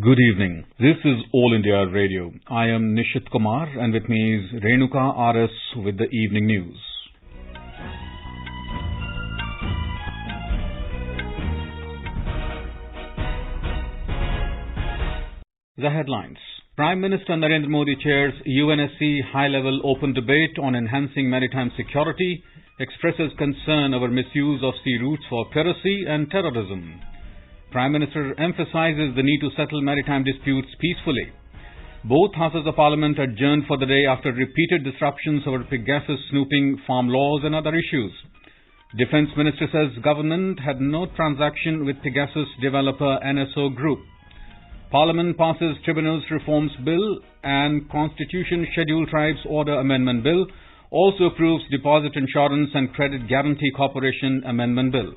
Good evening. This is All India Radio. I am Nishit Kumar and with me is Renuka RS with the evening news. The headlines. Prime Minister Narendra Modi chairs UNSC high-level open debate on enhancing maritime security, expresses concern over misuse of sea routes for piracy and terrorism. Prime Minister emphasizes the need to settle maritime disputes peacefully. Both houses of parliament adjourned for the day after repeated disruptions over Pegasus snooping, farm laws and other issues. Defence Minister says government had no transaction with Pegasus developer NSO Group. Parliament passes Tribunals Reforms Bill and Constitution Scheduled Tribes Order Amendment Bill. Also approves Deposit Insurance and Credit Guarantee Corporation Amendment Bill.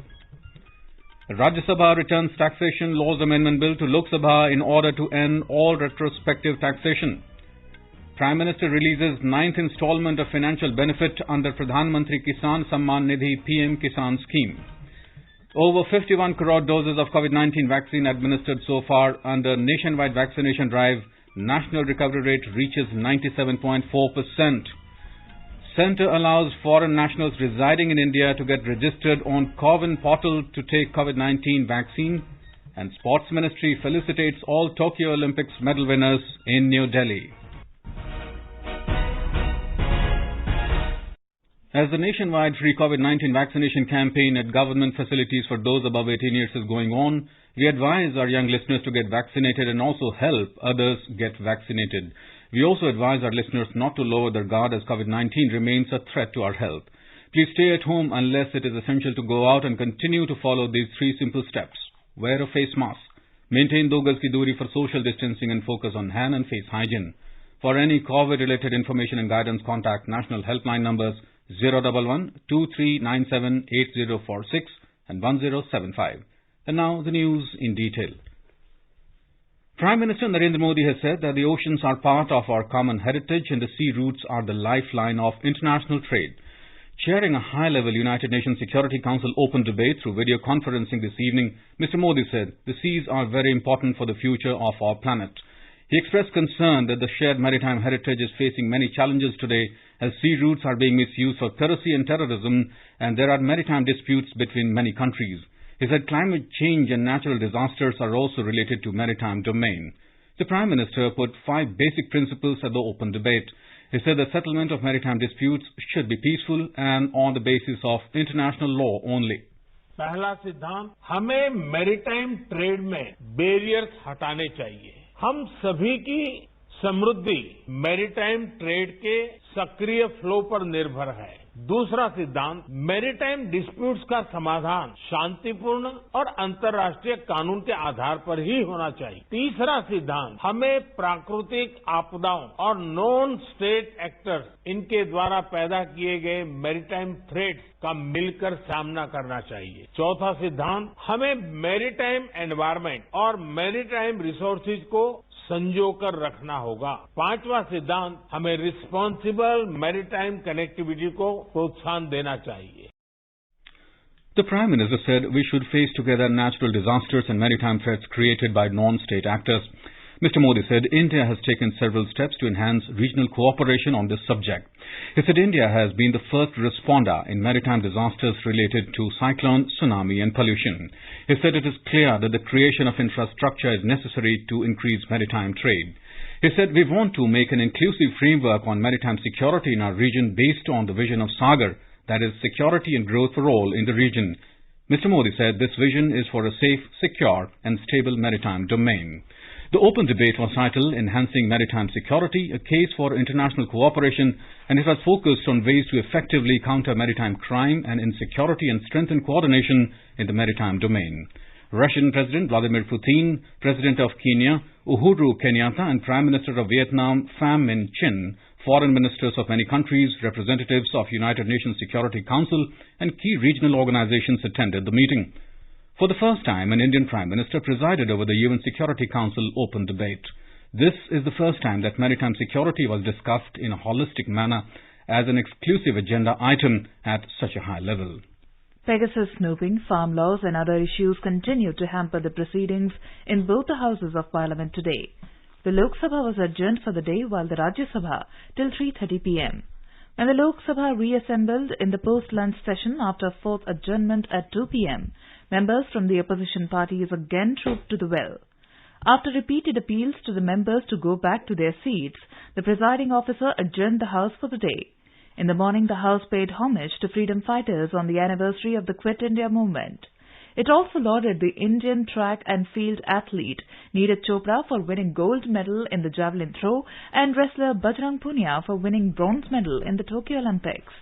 Rajya Sabha returns Taxation Laws Amendment Bill to Lok Sabha in order to end all retrospective taxation. Prime Minister releases 9th installment of financial benefit under Pradhan Mantri Kisan Samman Nidhi PM Kisan scheme. Over 51 crore doses of COVID-19 vaccine administered so far under nationwide vaccination drive. National recovery rate reaches 97.4%. Centre allows foreign nationals residing in India to get registered on COWIN portal to take COVID-19 vaccine. And Sports Ministry felicitates all Tokyo Olympics medal winners in New Delhi. As the nationwide free COVID-19 vaccination campaign at government facilities for those above 18 years is going on, we advise our young listeners to get vaccinated and also help others get vaccinated. We also advise our listeners not to lower their guard as COVID-19 remains a threat to our health. Please stay at home unless it is essential to go out and continue to follow these 3 simple steps. Wear a face mask. Maintain 2 gaz ki doori for social distancing and focus on hand and face hygiene. For any COVID-related information and guidance, contact national helpline numbers 011-2397-8046 and 1075. And now the news in detail. Prime Minister Narendra Modi has said that the oceans are part of our common heritage and the sea routes are the lifeline of international trade. Chairing a high-level United Nations Security Council open debate through video conferencing this evening, Mr. Modi said the seas are very important for the future of our planet. He expressed concern that the shared maritime heritage is facing many challenges today as sea routes are being misused for piracy and terrorism and there are maritime disputes between many countries. He said climate change and natural disasters are also related to maritime domain. The Prime Minister put 5 basic principles at the open debate. He said the settlement of maritime disputes should be peaceful and on the basis of international law only. पहला सिद्धांत, हमें maritime trade में barriers हटाने चाहिए. हम सभी की समृद्धि maritime trade के सक्रिय फ्लो पर निर्भर है. दूसरा सिद्धांत, मैरीटाइम डिस्प्यूट्स का समाधान शांतिपूर्ण और अंतर्राष्ट्रीय कानून के आधार पर ही होना चाहिए. तीसरा सिद्धांत, हमें प्राकृतिक आपदाओं और नॉन स्टेट एक्टर्स इनके द्वारा पैदा किए गए मैरीटाइम थ्रेट्स का मिलकर सामना करना चाहिए. चौथा सिद्धांत, हमें मैरीटाइम एनवायरमेंट और मैरीटाइम रिसोर्सेज को संजोकर रखना होगा. 5वां सिद्धांत, हमें रिस्पांसिबल मैरीटाइम कनेक्टिविटी को प्रोत्साहन देना चाहिए. The Prime Minister said we should face together natural disasters and maritime threats created by non-state actors. Mr. Modi said India has taken several steps to enhance regional cooperation on this subject. He said India has been the first responder in maritime disasters related to cyclone, tsunami and pollution. He said it is clear that the creation of infrastructure is necessary to increase maritime trade. He said we want to make an inclusive framework on maritime security in our region based on the vision of Sagar, that is security and growth for all in the region. Mr. Modi said this vision is for a safe, secure and stable maritime domain. The open debate was titled Enhancing Maritime Security, a Case for International Cooperation, and it was focused on ways to effectively counter maritime crime and insecurity and strengthen coordination in the maritime domain. Russian President Vladimir Putin, President of Kenya, Uhuru Kenyatta, and Prime Minister of Vietnam, Pham Minh Chinh, foreign ministers of many countries, representatives of United Nations Security Council, and key regional organizations attended the meeting. For the first time, an Indian Prime Minister presided over the UN Security Council open debate. This is the first time that maritime security was discussed in a holistic manner as an exclusive agenda item at such a high level. Pegasus snooping, farm laws and other issues continue to hamper the proceedings in both the Houses of Parliament today. The Lok Sabha was adjourned for the day while the Rajya Sabha till 3:30 p.m. When the Lok Sabha reassembled in the post-lunch session after a fourth adjournment at 2 p.m., members from the opposition parties again trooped to the well. After repeated appeals to the members to go back to their seats, the presiding officer adjourned the House for the day. In the morning, the House paid homage to freedom fighters on the anniversary of the Quit India movement. It also lauded the Indian track and field athlete Neeraj Chopra for winning gold medal in the javelin throw and wrestler Bajrang Punia for winning bronze medal in the Tokyo Olympics.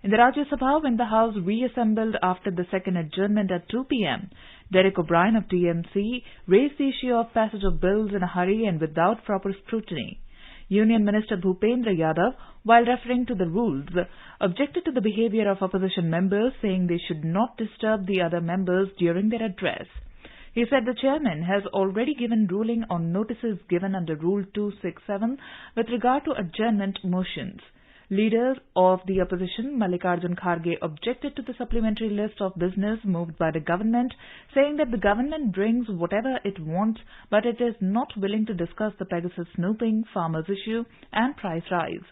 In the Rajya Sabha, when the House reassembled after the second adjournment at 2 p.m., Derek O'Brien of TMC raised the issue of passage of bills in a hurry and without proper scrutiny. Union Minister Bhupendra Yadav, while referring to the rules, objected to the behaviour of opposition members, saying they should not disturb the other members during their address. He said the chairman has already given ruling on notices given under Rule 267 with regard to adjournment motions. Leaders of the opposition, Mallikarjun Kharge, objected to the supplementary list of business moved by the government, saying that the government brings whatever it wants, but it is not willing to discuss the Pegasus snooping, farmers' issue and price rise.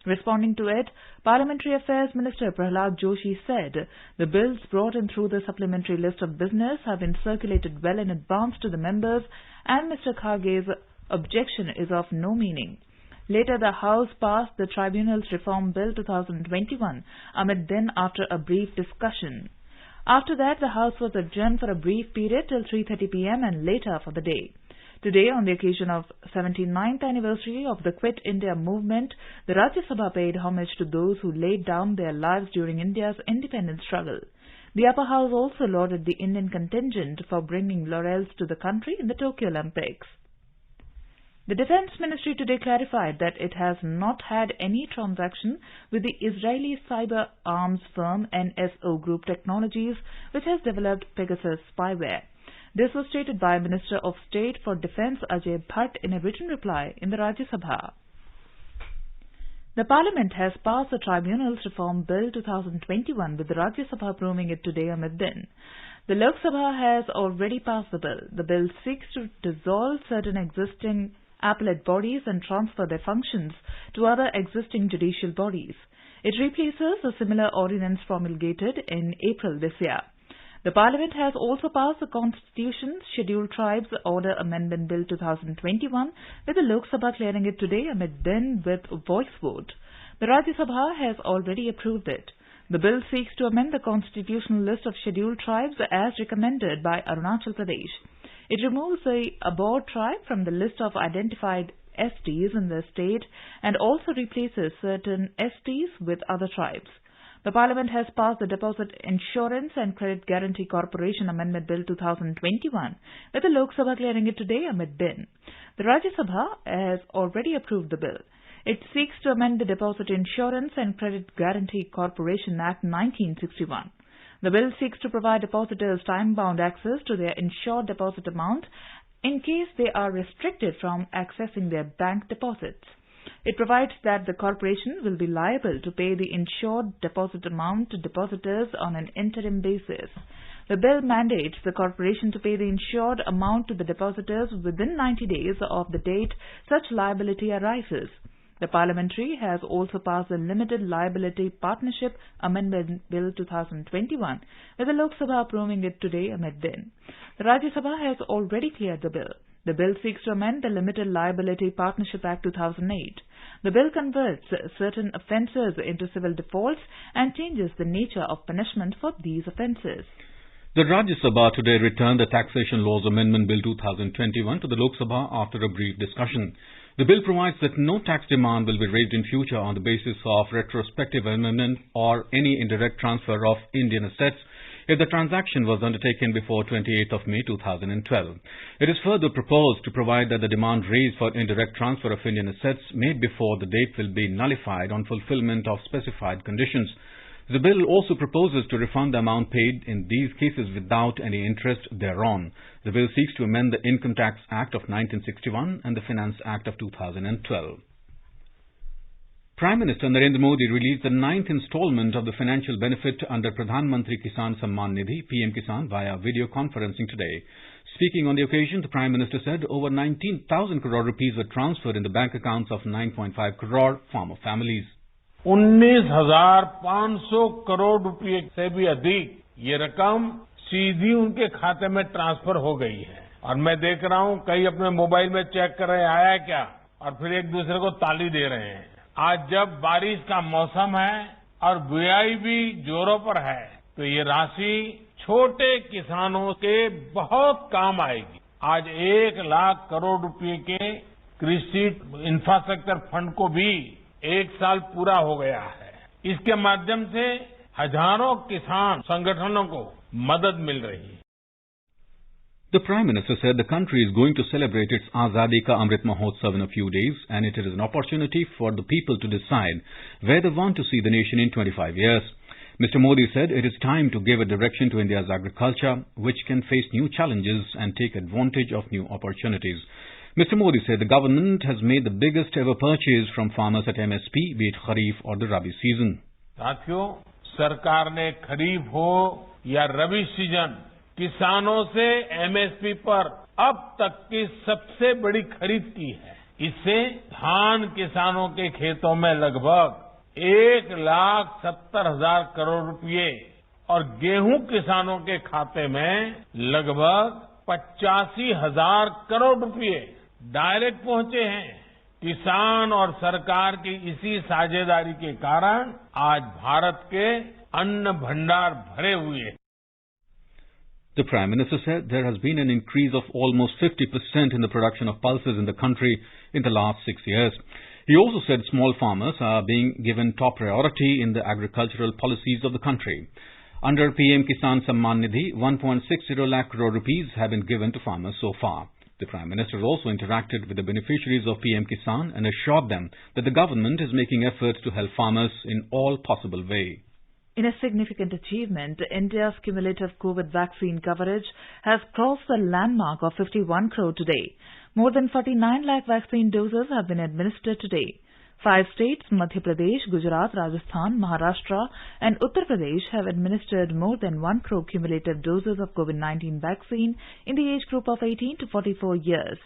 Responding to it, Parliamentary Affairs Minister Prahlad Joshi said the bills brought in through the supplementary list of business have been circulated well in advance to the members, and Mr. Kharge's objection is of no meaning. Later, the House passed the Tribunals Reform Bill 2021 amid then after a brief discussion. After that, the House was adjourned for a brief period till 3:30 p.m. and later for the day. Today, on the occasion of 79th anniversary of the Quit India movement, the Rajya Sabha paid homage to those who laid down their lives during India's independence struggle. The upper house also lauded the Indian contingent for bringing laurels to the country in the Tokyo Olympics. The Defence Ministry today clarified that it has not had any transaction with the Israeli cyber arms firm NSO Group Technologies, which has developed Pegasus spyware. This was stated by Minister of State for Defence Ajay Bhatt in a written reply in the Rajya Sabha. The Parliament has passed the Tribunals Reform Bill 2021 with the Rajya Sabha approving it today amid then. The Lok Sabha has already passed the bill. The bill seeks to dissolve certain existing appellate bodies and transfer their functions to other existing judicial bodies. It replaces a similar ordinance promulgated in April this year. The Parliament has also passed the Constitution's Scheduled Tribes Order Amendment Bill 2021, with the Lok Sabha clearing it today amid then with voice vote. The Rajya Sabha has already approved it. The bill seeks to amend the constitutional list of scheduled tribes as recommended by Arunachal Pradesh. It removes the Abor tribe from the list of identified STs in the state and also replaces certain STs with other tribes. The Parliament has passed the Deposit Insurance and Credit Guarantee Corporation Amendment Bill 2021, with the Lok Sabha clearing it today amid din. The Rajya Sabha has already approved the bill. It seeks to amend the Deposit Insurance and Credit Guarantee Corporation Act 1961. The bill seeks to provide depositors time-bound access to their insured deposit amount in case they are restricted from accessing their bank deposits. It provides that the corporation will be liable to pay the insured deposit amount to depositors on an interim basis. The bill mandates the corporation to pay the insured amount to the depositors within 90 days of the date such liability arises. The Parliamentary has also passed the Limited Liability Partnership Amendment Bill 2021, with the Lok Sabha approving it today amid din. The Rajya Sabha has already cleared the bill. The bill seeks to amend the Limited Liability Partnership Act 2008. The bill converts certain offences into civil defaults and changes the nature of punishment for these offences. The Rajya Sabha today returned the Taxation Laws Amendment Bill 2021 to the Lok Sabha after a brief discussion. The bill provides that no tax demand will be raised in future on the basis of retrospective amendment or any indirect transfer of Indian assets if the transaction was undertaken before 28th of May 2012. It is further proposed to provide that the demand raised for indirect transfer of Indian assets made before the date will be nullified on fulfillment of specified conditions. The bill also proposes to refund the amount paid in these cases without any interest thereon. The bill seeks to amend the Income Tax Act of 1961 and the Finance Act of 2012. Prime Minister Narendra Modi released the 9th installment of the financial benefit under Pradhan Mantri Kisan Samman Nidhi PM Kisan via video conferencing today. Speaking on the occasion, the Prime Minister said over 19,000 crore rupees were transferred in the bank accounts of 9.5 crore farmer families. 19,500 crore रुपए से भी अधिक ये रकम सीधी उनके खाते में transfer हो गई है और मैं देख रहा हूं कई अपने मोबाइल में चेक कर रहे हैं आया क्या और फिर एक दूसरे को ताली दे रहे हैं। आज जब बारिश का मौसम है और बुआई भी जोरों पर है तो ये राशि छोटे किसानों के बहुत काम आएगी। आज 1 लाख करोड़ रुपए के कृषि इंफ्रास्ट्रक्चर फंड को भी 1 साल पूरा हो गया है। इसके माध्यम से हजारों किसान संगठनों को मदद मिल रही है। The Prime Minister said the country is going to celebrate its Azadi Ka Amrit Mahotsav in a few days, and it is an opportunity for the people to decide where they want to see the nation in 25 years. Mr. Modi said it is time to give a direction to India's agriculture, which can face new challenges and take advantage of new opportunities. Mr. Modi said the government has made the biggest ever purchase from farmers at MSP, be it Kharif or the Rabi season. साथियों, सरकार ने खरीफ हो या रबी season किसानों से MSP पर अब तक की सबसे बड़ी खरीद की है। इससे धान किसानों के खेतों में लगभग 1,70,000 करोड़ रुपए और गेहूं किसानों के खाते में लगभग 85,000 करोड़ रुपए डायरेक्ट पहुंचे हैं। किसान और सरकार की इसी साझेदारी के कारण आज भारत के अन्न भंडार भरे हुए हैं। The Prime Minister said there has been an increase of almost 50% in the production of pulses in the country in the last 6 years. He also said small farmers are being given top priority in the agricultural policies of the country. Under PM Kisan Samman Nidhi, 1.60 lakh crore rupees have been given to farmers so far. The Prime Minister also interacted with the beneficiaries of PM Kisan and assured them that the government is making efforts to help farmers in all possible ways. In a significant achievement, India's cumulative COVID vaccine coverage has crossed the landmark of 51 crore today. More than 49 lakh vaccine doses have been administered today. 5 states, Madhya Pradesh, Gujarat, Rajasthan, Maharashtra and Uttar Pradesh have administered more than 1 crore cumulative doses of COVID-19 vaccine in the age group of 18 to 44 years.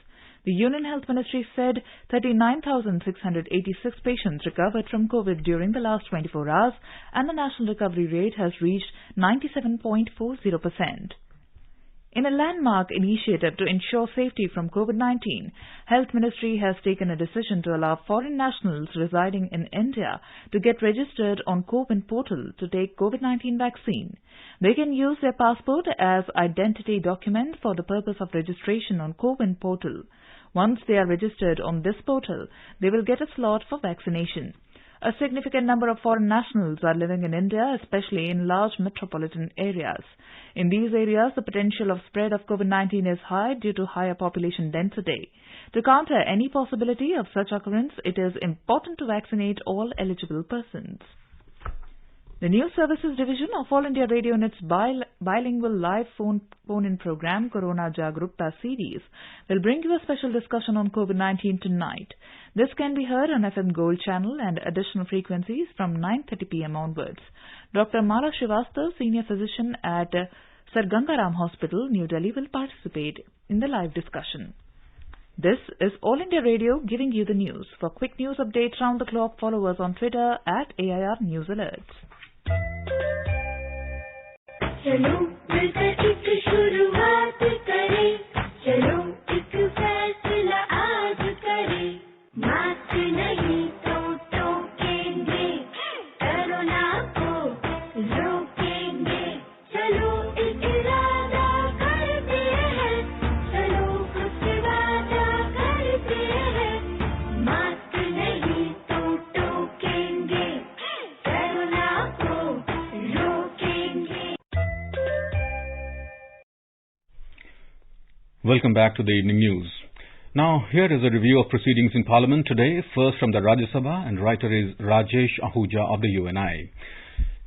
The Union Health Ministry said 39,686 patients recovered from COVID during the last 24 hours and the national recovery rate has reached 97.40%. In a landmark initiative to ensure safety from COVID-19, Health Ministry has taken a decision to allow foreign nationals residing in India to get registered on CoWIN portal to take COVID-19 vaccine. They can use their passport as identity document for the purpose of registration on CoWIN portal. Once they are registered on this portal, they will get a slot for vaccination. A significant number of foreign nationals are living in India, especially in large metropolitan areas. In these areas, the potential of spread of COVID-19 is high due to higher population density. To counter any possibility of such occurrence, it is important to vaccinate all eligible persons. The News Services Division of All India Radio in its bilingual live phone-in program Corona Jagrukta series will bring you a special discussion on COVID-19 tonight. This can be heard on FM Gold channel and additional frequencies from 9:30 p.m. onwards. Dr. Mala Srivastava, senior physician at Sir Gangaram Hospital, New Delhi, will participate in the live discussion. This is All India Radio giving you the news. For quick news updates round the clock, follow us on Twitter at AIR News Alerts. चलो मिलकर एक शुरुआत करें, चलो एक फैसला आज करें, मास्क नहीं तो टोकेंगे, कोरोना को रोकेंगे, चलो एक इरादा करते हैं, चलो कुछ वादा करते हैं, मास्क नहीं तो टोकेंगे, कोरोना को रोकेंगे। Welcome back to the evening news. Now, here is a review of proceedings in Parliament today, first from the Rajya Sabha, and writer is Rajesh Ahuja of the UNI.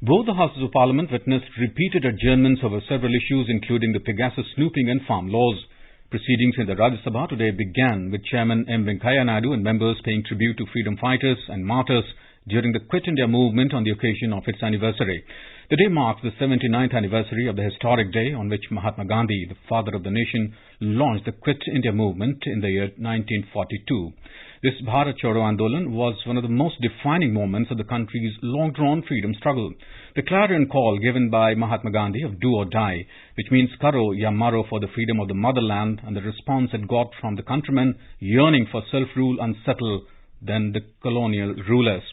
Both the Houses of Parliament witnessed repeated adjournments over several issues, including the Pegasus snooping and farm laws. Proceedings in the Rajya Sabha today began with Chairman M. Venkaiah Naidu and members paying tribute to freedom fighters and martyrs during the Quit India movement on the occasion of its anniversary. The day marks the 79th anniversary of the historic day on which Mahatma Gandhi, the father of the nation, launched the Quit India movement in the year 1942. This Bharat Choro Andolan was one of the most defining moments of the country's long-drawn freedom struggle. The clarion call given by Mahatma Gandhi of do or die, which means karo ya maro for the freedom of the motherland, and the response it got from the countrymen yearning for self-rule unsettled than the colonial rulers.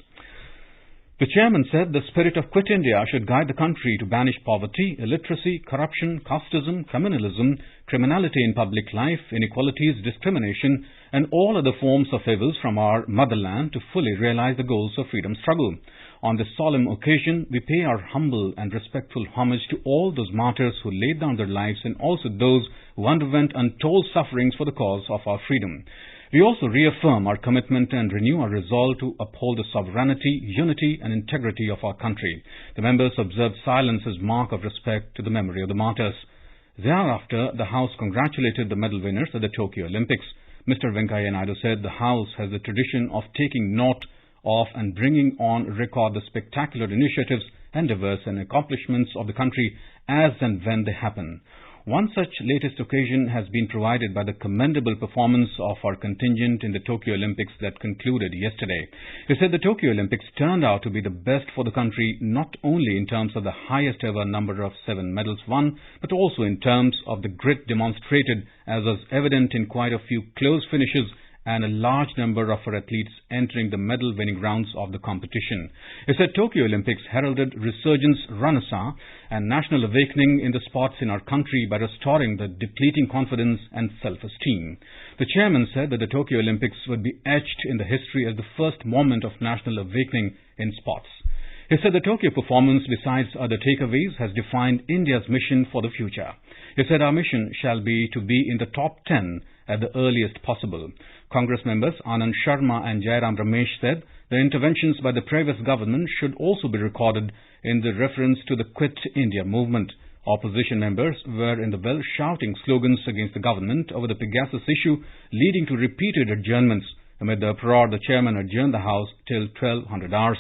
The chairman said the spirit of Quit India should guide the country to banish poverty, illiteracy, corruption, casteism, communalism, criminality in public life, inequalities, discrimination, and all other forms of evils from our motherland to fully realize the goals of freedom struggle. On this solemn occasion, we pay our humble and respectful homage to all those martyrs who laid down their lives and also those who underwent untold sufferings for the cause of our freedom. We also reaffirm our commitment and renew our resolve to uphold the sovereignty, unity and integrity of our country. The members observed silence as mark of respect to the memory of the martyrs. Thereafter, the House congratulated the medal winners at the Tokyo Olympics. Mr. Venkaiah Naidu said the House has the tradition of taking note of and bringing on record the spectacular initiatives, endeavours and accomplishments of the country as and when they happen. One such latest occasion has been provided by the commendable performance of our contingent in the Tokyo Olympics that concluded yesterday. He said the Tokyo Olympics turned out to be the best for the country, not only in terms of the highest ever number of 7 medals won, but also in terms of the grit demonstrated, as was evident in quite a few close finishes and a large number of our athletes entering the medal-winning rounds of the competition. He said Tokyo Olympics heralded resurgence, renaissance, and national awakening in the sports in our country by restoring the depleting confidence and self-esteem. The chairman said that the Tokyo Olympics would be etched in the history as the first moment of national awakening in sports. He said the Tokyo performance, besides other takeaways, has defined India's mission for the future. He said our mission shall be to be in the top 10 at the earliest possible. Congress members Anand Sharma and Jairam Ramesh said the interventions by the previous government should also be recorded in the reference to the Quit India movement. Opposition members were in the well shouting slogans against the government over the Pegasus issue, leading to repeated adjournments. Amid the uproar, the chairman adjourned the House till 1200 hours.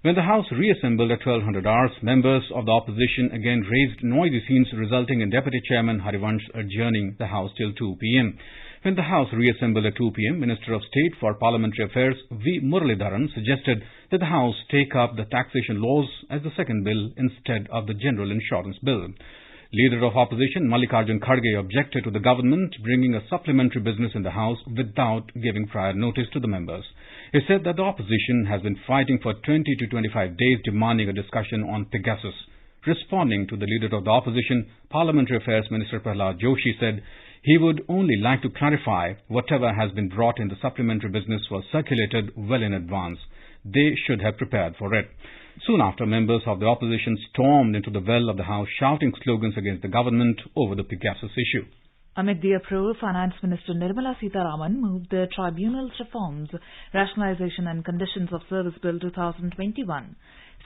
When the House reassembled at 1200 hours, members of the opposition again raised noisy scenes, resulting in Deputy Chairman Harivansh adjourning the House till 2 p.m. When the House reassembled at 2 p.m., Minister of State for Parliamentary Affairs V. Muralidharan suggested that the House take up the taxation laws as the second bill instead of the General Insurance Bill. Leader of Opposition Mallikarjun Kharge objected to the government bringing a supplementary business in the House without giving prior notice to the members. He said that the opposition has been fighting for 20 to 25 days demanding a discussion on Pegasus. Responding to the leader of the opposition, Parliamentary Affairs Minister Prahlad Joshi said he would only like to clarify whatever has been brought in the supplementary business was circulated well in advance. They should have prepared for it. Soon after, members of the opposition stormed into the well of the House shouting slogans against the government over the Pegasus issue. Amid the uproar, Finance Minister Nirmala Sitharaman moved the Tribunal's Reforms, Rationalization and Conditions of Service Bill 2021.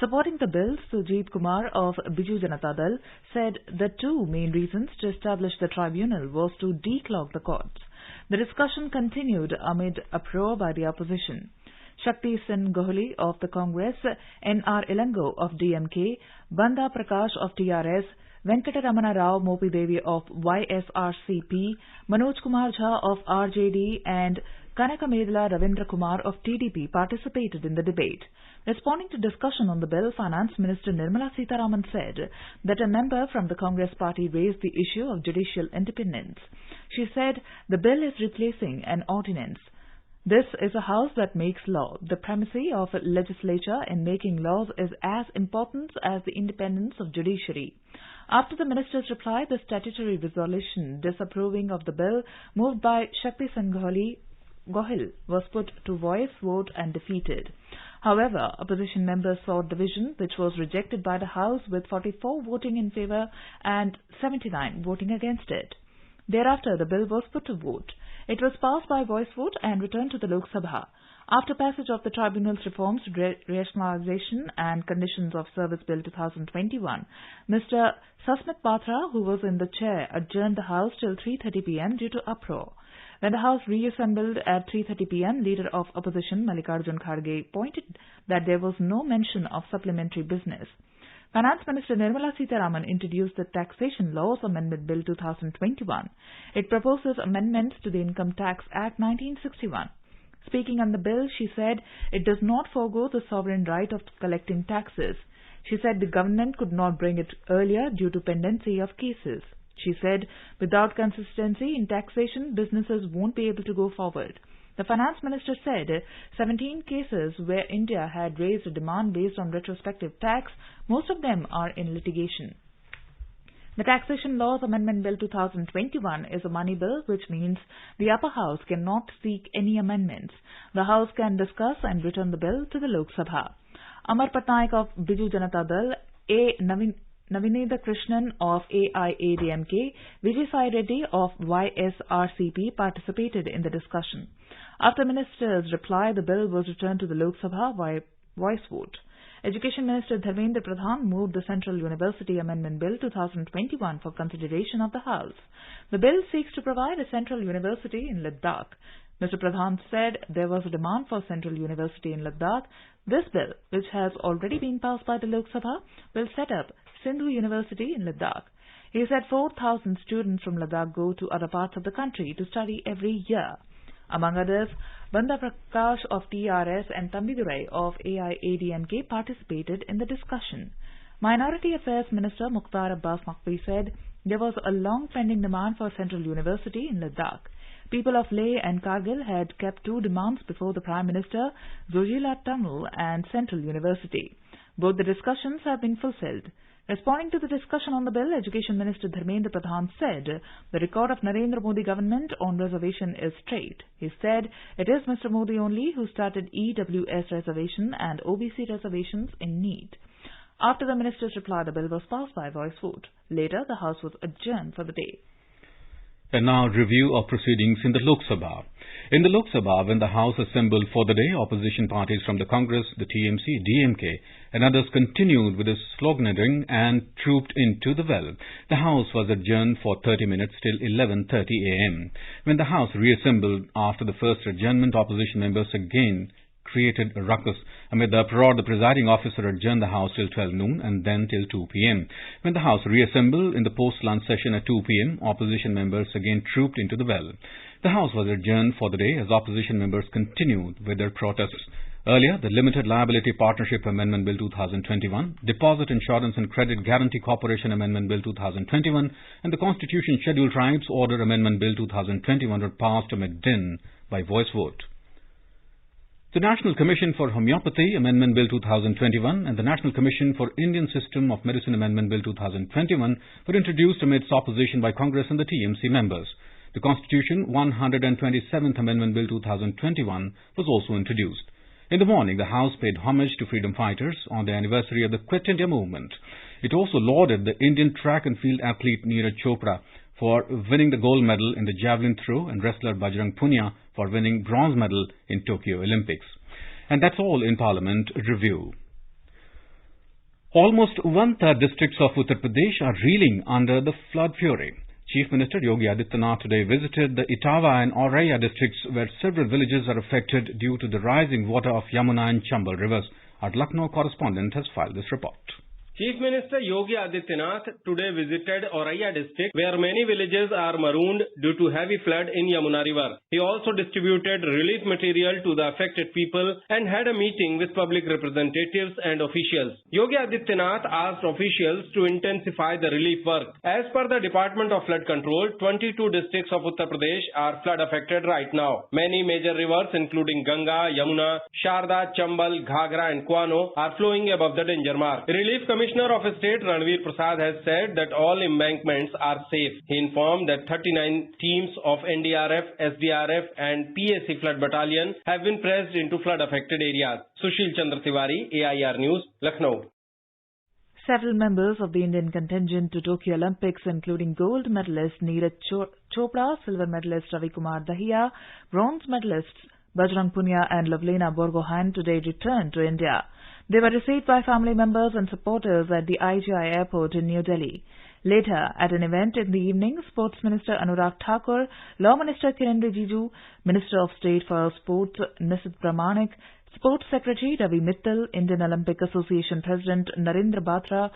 Supporting the bill, Sujit Kumar of Biju Janata Dal said the two main reasons to establish the tribunal was to declog the courts. The discussion continued amid uproar by the opposition. Shakti Sen Gohli of the Congress, N.R. Ilango of DMK, Banda Prakash of TRS, Venkataramana Rao Mopidevi of YSRCP, Manoj Kumar Jha of RJD and Kanakamedla Ravindra Kumar of TDP participated in the debate. Responding to discussion on the bill, Finance Minister Nirmala Sitharaman said that a member from the Congress party raised the issue of judicial independence. She said the bill is replacing an ordinance. This is a house that makes law. The primacy of a legislature in making laws is as important as the independence of judiciary. After the minister's reply, the statutory resolution disapproving of the bill moved by Shakti Sen Gohil was put to voice vote and defeated. However, opposition members sought division, which was rejected by the House with 44 voting in favour and 79 voting against it. Thereafter, the bill was put to vote. It was passed by voice vote and returned to the Lok Sabha. After passage of the Tribunal's Reforms, Rationalization and Conditions of Service Bill 2021, Mr. Sasmit Patra, who was in the chair, adjourned the House till 3:30 p.m. due to uproar. When the House reassembled at 3:30 p.m., Leader of Opposition Mallikarjun Kharge pointed that there was no mention of supplementary business. Finance Minister Nirmala Sitharaman introduced the Taxation Laws Amendment Bill 2021. It proposes amendments to the Income Tax Act 1961. Speaking on the bill, she said it does not forego the sovereign right of collecting taxes. She said the government could not bring it earlier due to pendency of cases. She said without consistency in taxation, businesses won't be able to go forward. The finance minister said 17 cases where India had raised a demand based on retrospective tax, most of them are in litigation. The Taxation Laws Amendment Bill 2021 is a money bill, which means the upper house cannot seek any amendments. The house can discuss and return the bill to the Lok Sabha. Amar Patnaik of Biju Janata Dal, A. Navineda Krishnan of AIADMK, Vijay Sai Reddy of YSRCP participated in the discussion. After Minister's reply, the bill was returned to the Lok Sabha by voice vote. Education Minister Dharmendra Pradhan moved the Central University Amendment Bill 2021 for consideration of the House. The bill seeks to provide a central university in Ladakh. Mr. Pradhan said there was a demand for Central University in Ladakh. This bill, which has already been passed by the Lok Sabha, will set up Sindhu University in Ladakh. He said 4,000 students from Ladakh go to other parts of the country to study every year. Among others, Banda Prakash of TRS and Tambidurai of AIADMK participated in the discussion. Minority Affairs Minister Mukhtar Abbas Naqvi said there was a long-pending demand for Central University in Ladakh. People of Leh and Kargil had kept two demands before the Prime Minister, Zojila Tunnel and Central University. Both the discussions have been fulfilled. Responding to the discussion on the bill, Education Minister Dharmendra Pradhan said the record of Narendra Modi government on reservation is straight. He said it is Mr. Modi only who started EWS reservation and OBC reservations in need. After the minister's reply, the bill was passed by voice vote. Later, the House was adjourned for the day. And now review of proceedings in the Lok Sabha. In the Lok Sabha, when the House assembled for the day, opposition parties from the Congress, the TMC, DMK and others continued with the sloganeering and trooped into the well. The House was adjourned for 30 minutes till 11:30 a.m. When the House reassembled after the first adjournment, opposition members again created a ruckus. Amid the uproar, the presiding officer adjourned the House till 12 noon and then till 2 p.m. When the House reassembled in the post-lunch session at 2 p.m., opposition members again trooped into the well. The House was adjourned for the day as opposition members continued with their protests. Earlier, the Limited Liability Partnership Amendment Bill 2021, Deposit Insurance and Credit Guarantee Corporation Amendment Bill 2021 and the Constitution Scheduled Tribes Order Amendment Bill 2021 were passed amid din by voice vote. The National Commission for Homeopathy Amendment Bill 2021 and the National Commission for Indian System of Medicine Amendment Bill 2021 were introduced amidst opposition by Congress and the TMC members. The Constitution 127th Amendment Bill 2021 was also introduced. In the morning, the House paid homage to freedom fighters on the anniversary of the Quit India movement. It also lauded the Indian track and field athlete Neeraj Chopra for winning the gold medal in the javelin throw and wrestler Bajrang Punia for winning bronze medal in Tokyo Olympics. And that's all in Parliament Review. Almost one-third districts of Uttar Pradesh are reeling under the flood fury. Chief Minister Yogi Adityanath today visited the Etawah and Auraiya districts where several villages are affected due to the rising water of Yamuna and Chambal rivers. Our Lucknow correspondent has filed this report. Chief Minister Yogi Adityanath today visited Auraiya district where many villages are marooned due to heavy flood in Yamuna river. He also distributed relief material to the affected people and had a meeting with public representatives and officials. Yogi Adityanath asked officials to intensify the relief work. As per the Department of Flood Control, 22 districts of Uttar Pradesh are flood affected right now. Many major rivers including Ganga, Yamuna, Sharda, Chambal, Ghagra and Kwano are flowing above the danger mark. Relief Commissioner of State Ranveer Prasad has said that all embankments are safe. He informed that 39 teams of NDRF, SDRF and PAC Flood Battalion have been pressed into flood affected areas. Sushil Chandra Tiwari, AIR News, Lucknow. Several members of the Indian contingent to Tokyo Olympics, including gold medalist Neeraj Chopra, silver medalist Ravi Kumar Dahiya, bronze medalists Bajrang Punia and Lavlena Borgohain today returned to India. They were received by family members and supporters at the IGI airport in New Delhi. Later, at an event in the evening, Sports Minister Anurag Thakur, Law Minister Kiren Rijiju, Minister of State for Sport Nisit Pramanik, Sports Secretary Ravi Mittal, Indian Olympic Association President Narendra Batra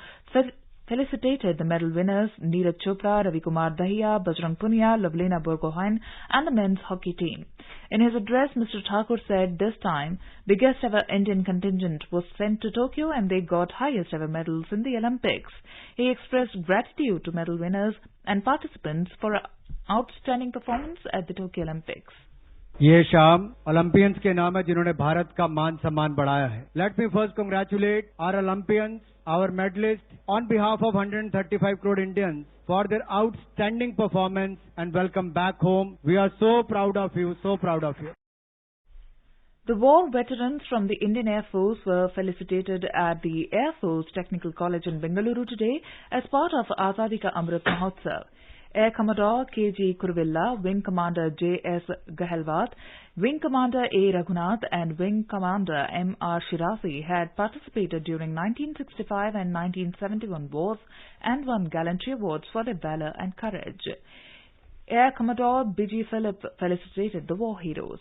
felicitated the medal winners Neeraj Chopra, Ravi Kumar Dahiya, Bajrang Punia, Lavlena Borgohain and the men's hockey team. In his address, Mr. Thakur said this time, biggest ever Indian contingent was sent to Tokyo and they got highest ever medals in the Olympics. He expressed gratitude to medal winners and participants for outstanding performance at the Tokyo Olympics. ये शाम Olympians के नाम है जिन्होंने भारत का मान सम्मान बढ़ाया है. Let me first congratulate our Olympians, our medalists, on behalf of 135 crore Indians for their outstanding performance and welcome back home. We are so proud of you, so proud of you. The war veterans from the Indian Air Force were felicitated at the Air Force Technical College in Bengaluru today as part of Azadi Ka Amrit Mahotsav. Air Commodore K.G. Kurvilla, Wing Commander J.S. Gahelwat, Wing Commander A. Raghunath and Wing Commander M.R. Shirazi had participated during 1965 and 1971 wars and won gallantry awards for their valour and courage. Air Commodore B.G. Philip felicitated the war heroes.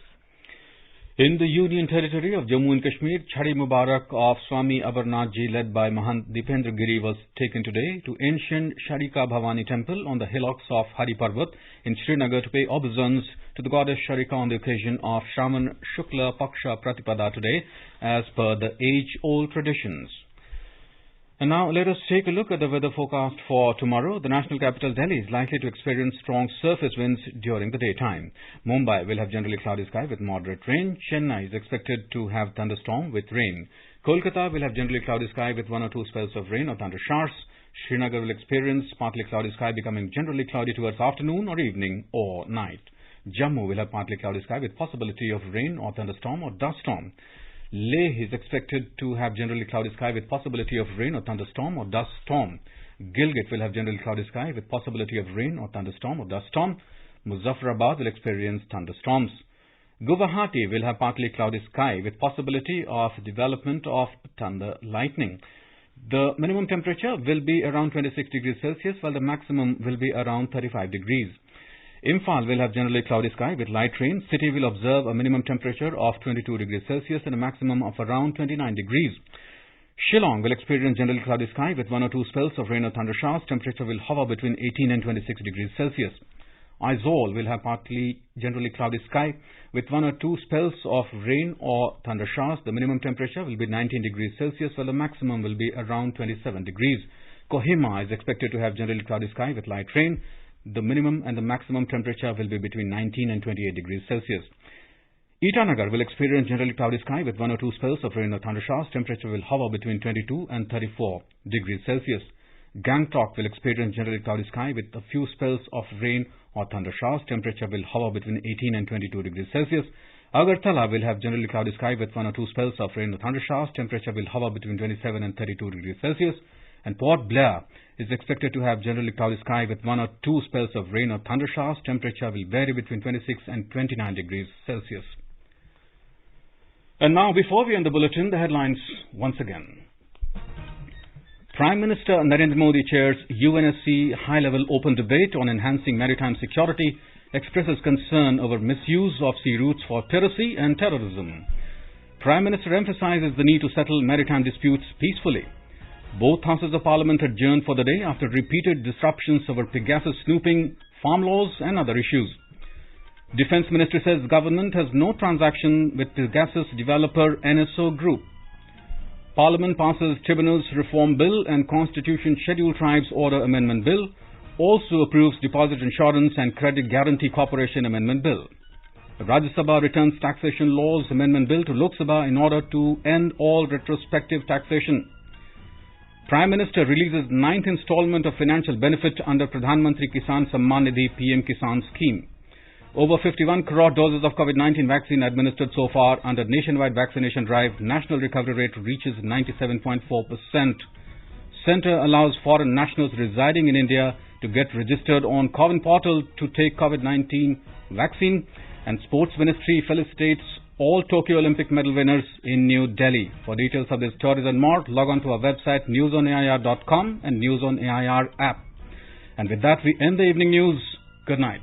In the Union Territory of Jammu and Kashmir, Chhadi Mubarak of Swami Amarnath Ji led by Mahant Dipendra Giri was taken today to ancient Sharika Bhavani temple on the hillocks of Hari Parvat in Srinagar to pay obeisance to the goddess Sharika on the occasion of Shravan Shukla Paksha Pratipada today as per the age-old traditions. And now let us take a look at the weather forecast for tomorrow. The national capital Delhi is likely to experience strong surface winds during the daytime. Mumbai will have generally cloudy sky with moderate rain. Chennai is expected to have thunderstorm with rain. Kolkata will have generally cloudy sky with 1 or 2 spells of rain or thunder showers. Srinagar will experience partly cloudy sky becoming generally cloudy towards afternoon or evening or night. Jammu will have partly cloudy sky with possibility of rain or thunderstorm or dust storm. Leh is expected to have generally cloudy sky with possibility of rain or thunderstorm or dust storm. Gilgit will have generally cloudy sky with possibility of rain or thunderstorm or dust storm. Muzaffarabad will experience thunderstorms. Guwahati will have partly cloudy sky with possibility of development of thunder lightning. The minimum temperature will be around 26 degrees Celsius while the maximum will be around 35 degrees. Imphal will have generally cloudy sky with light rain. City will observe a minimum temperature of 22 degrees Celsius and a maximum of around 29 degrees. Shillong will experience generally cloudy sky with 1 or 2 spells of rain or thunder showers. Temperature will hover between 18 and 26 degrees Celsius. Aizawl will have partly generally cloudy sky with 1 or 2 spells of rain or thunder showers. The minimum temperature will be 19 degrees Celsius while the maximum will be around 27 degrees. Kohima is expected to have generally cloudy sky with light rain. The minimum and the maximum temperature will be between 19 and 28 degrees Celsius. Itanagar will experience generally cloudy sky with 1 or 2 spells of rain or thunder showers. Temperature will hover between 22 and 34 degrees Celsius. Gangtok will experience generally cloudy sky with a few spells of rain or thunder showers. Temperature will hover between 18 and 22 degrees Celsius. Agartala will have generally cloudy sky with 1 or 2 spells of rain or thunder showers. Temperature will hover between 27 and 32 degrees Celsius. And Port Blair is expected to have generally cloudy sky with 1 or 2 spells of rain or thunder showers. Temperature will vary between 26 and 29 degrees Celsius. And now, before we end the bulletin, the headlines once again. Prime Minister Narendra Modi chairs UNSC high-level open debate on enhancing maritime security, expresses concern over misuse of sea routes for piracy and terrorism. Prime Minister emphasizes the need to settle maritime disputes peacefully. Both houses of parliament adjourned for the day after repeated disruptions over Pegasus snooping, farm laws and other issues. Defence Ministry says government has no transaction with Pegasus developer NSO Group. Parliament passes Tribunals Reform Bill and Constitution Scheduled Tribes Order Amendment Bill. Also approves Deposit Insurance and Credit Guarantee Corporation Amendment Bill. Rajya Sabha returns Taxation Laws Amendment Bill to Lok Sabha in order to end all retrospective taxation. Prime Minister releases 9th installment of financial benefit under Pradhan Mantri Kisan Samman Nidhi PM Kisan scheme. Over 51 crore doses of COVID-19 vaccine administered so far under nationwide vaccination drive. National recovery rate reaches 97.4%. Centre allows foreign nationals residing in India to get registered on COWIN portal to take COVID-19 vaccine. And Sports Ministry felicitates all Tokyo Olympic medal winners in New Delhi. For details of these stories and more, log on to our website newsonair.com and News on AIR app. And with that, we end the evening news. Good night.